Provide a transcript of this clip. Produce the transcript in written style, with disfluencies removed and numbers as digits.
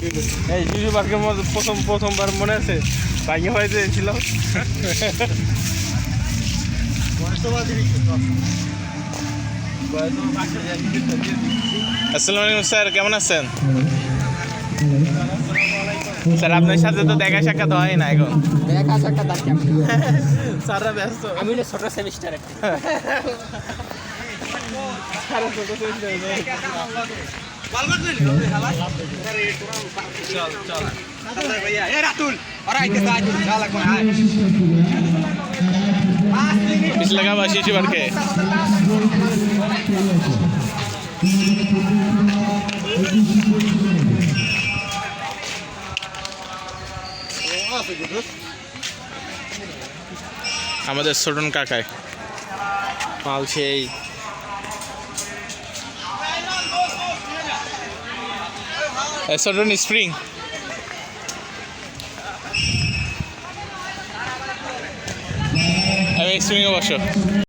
এই শিশু পার্কের মধ্যে প্রথমবার মনে আছে ভাঙে হয়েছে ছিল। আসসালামু আলাইকুম স্যার, কেমন আছেন? স্যার আপনার সাথে তো দেখা সাক্ষাৎ হয় না এখন। দেখা সাক্ষাৎ আর কেমন? স্যাররা ব্যস্ত। আমি হলো ছোট সেমিস্টার একটা। पिछले का बाशी ची बरके আমাদের ছোটন কাকায় মাল সেই ছোটন স্প্রিং আমি স্প্রিং অবশ্য